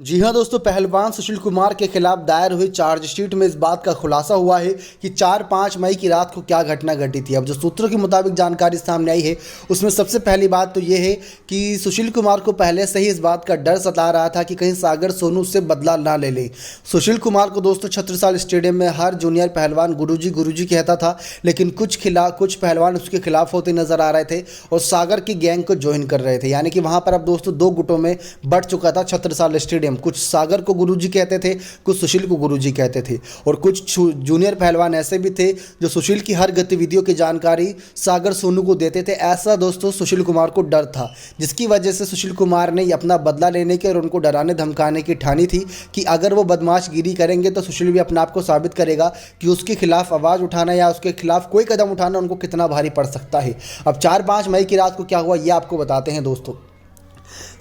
जी हाँ दोस्तों, पहलवान सुशील कुमार के खिलाफ दायर हुई चार्जशीट में इस बात का खुलासा हुआ है कि 4-5 मई की रात को क्या घटना घटी थी। अब जो सूत्रों के मुताबिक जानकारी सामने आई है उसमें सबसे पहली बात तो ये है कि सुशील कुमार को पहले से ही इस बात का डर सता रहा था कि कहीं सागर सोनू उससे बदला ना ले ले। सुशील कुमार को दोस्तों छत्रसाल स्टेडियम में हर जूनियर पहलवान गुरुजी कहता था, लेकिन कुछ पहलवान उसके खिलाफ होते नजर आ रहे थे और सागर की गैंग को ज्वाइन कर रहे थे। यानी कि वहाँ पर अब दोस्तों दो गुटों में बढ़ चुका था छत्रसाल स्टेडियम। कुछ सागर को गुरुजी कहते थे, कुछ सुशील को गुरुजी कहते थे और कुछ जूनियर पहलवान ऐसे भी थे जो सुशील की हर गतिविधियों की जानकारी सागर सोनू को देते थे। ऐसा दोस्तों सुशील कुमार को डर था, जिसकी वजह से सुशील कुमार ने अपना बदला लेने की और उनको डराने धमकाने की ठानी थी कि अगर वो बदमाशगिरी करेंगे तो सुशील भी अपने आप को साबित करेगा कि उसके खिलाफ आवाज़ उठाना या उसके खिलाफ कोई कदम उठाना उनको कितना भारी पड़ सकता है। अब 4-5 मई की रात को क्या हुआ ये आपको बताते हैं दोस्तों।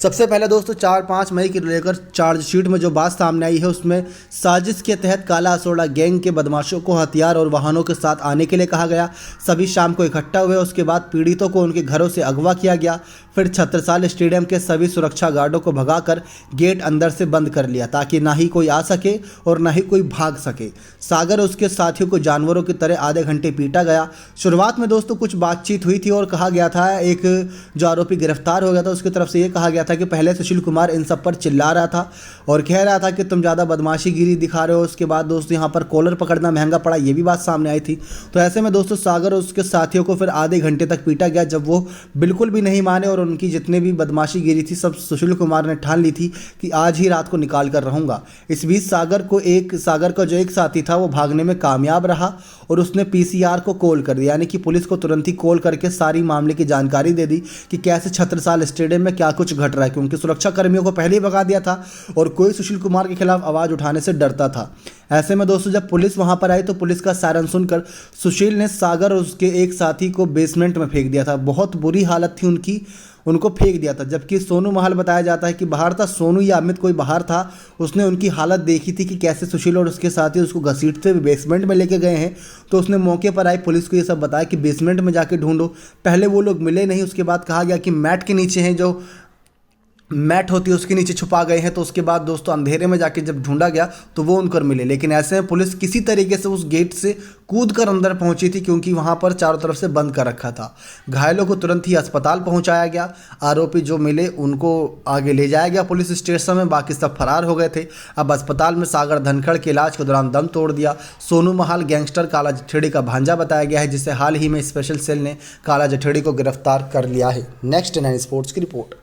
सबसे पहले दोस्तों 4-5 मई की लेकर चार्जशीट में जो बात सामने आई है उसमें साजिश के तहत काला असोड़ा गैंग के बदमाशों को हथियार और वाहनों के साथ आने के लिए कहा गया। सभी शाम को इकट्ठा हुए, उसके बाद पीड़ितों को उनके घरों से अगवा किया गया। फिर छत्रसाल स्टेडियम के सभी सुरक्षा गार्डों को भगाकर गेट अंदर से बंद कर लिया ताकि ना ही कोई आ सके और ना ही कोई भाग सके। सागर और उसके साथियों को जानवरों की तरह आधे घंटे पीटा गया। शुरुआत में दोस्तों कुछ बातचीत हुई थी और कहा गया था, एक जो आरोपी गिरफ्तार हो गया था उसकी तरफ से ये कहा गया था कि पहले सुशील कुमार इन सब पर चिल्ला रहा था और कह रहा था कि तुम ज़्यादा बदमाशीगिरी दिखा रहे हो। उसके बाद दोस्तों यहाँ पर कॉलर पकड़ना महंगा पड़ा, ये भी बात सामने आई थी। तो ऐसे में दोस्तों सागर और उसके साथियों को फिर आधे घंटे तक पीटा गया। जब वो बिल्कुल भी नहीं माने और उनकी जितने भी बदमाशीगिरी थी सब सुशील कुमार ने ठान ली थी कि आज ही रात को निकाल कर रहूँगा। इस बीच सागर का जो एक साथी था वो भागने में कामयाब रहा और उसने पीसीआर को कॉल कर दिया, यानी कि पुलिस को तुरंत ही कॉल करके सारी मामले की जानकारी दे दी कि कैसे छत्रसाल स्टेडियम में क्या कुछ घट रहा है, क्योंकि सुरक्षा कर्मियों को पहले ही भगा दिया था और कोई सुशील कुमार के खिलाफ आवाज़ उठाने से डरता था। ऐसे में दोस्तों जब पुलिस वहां पर आई तो पुलिस का सायरन सुनकर सुशील ने सागर और उसके एक साथी को बेसमेंट में फेंक दिया था। बहुत बुरी हालत थी उनकी, उनको फेंक दिया था। जबकि सोनू महल बताया जाता है कि बाहर था, सोनू या अमित कोई बाहर था, उसने उनकी हालत देखी थी कि कैसे सुशील और उसके साथी उसको घसीटते हुए बेसमेंट में लेके गए हैं। तो उसने मौके पर आई पुलिस को ये सब बताया कि बेसमेंट में जाके ढूंढो। पहले वो लोग मिले नहीं, उसके बाद कहा गया कि मैट के नीचे हैं, जो मैट होती है उसके नीचे छुपा गए हैं। तो उसके बाद दोस्तों अंधेरे में जाके जब ढूंढा गया तो वो उनकर मिले, लेकिन ऐसे में पुलिस किसी तरीके से उस गेट से कूद कर अंदर पहुंची थी क्योंकि वहां पर चारों तरफ से बंद कर रखा था। घायलों को तुरंत ही अस्पताल पहुंचाया गया। आरोपी जो मिले उनको आगे ले जाया गया पुलिस स्टेशन में, बाकी सब फरार हो गए थे। अब अस्पताल में सागर धनखड़ के इलाज के दौरान दम तोड़ दिया। सोनू महल गैंगस्टर काला जठेड़ी का भांजा बताया गया है, जिसे हाल ही में स्पेशल सेल ने काला जठेड़ी को गिरफ्तार कर लिया है। नेक्स्ट 9 स्पोर्ट्स की रिपोर्ट।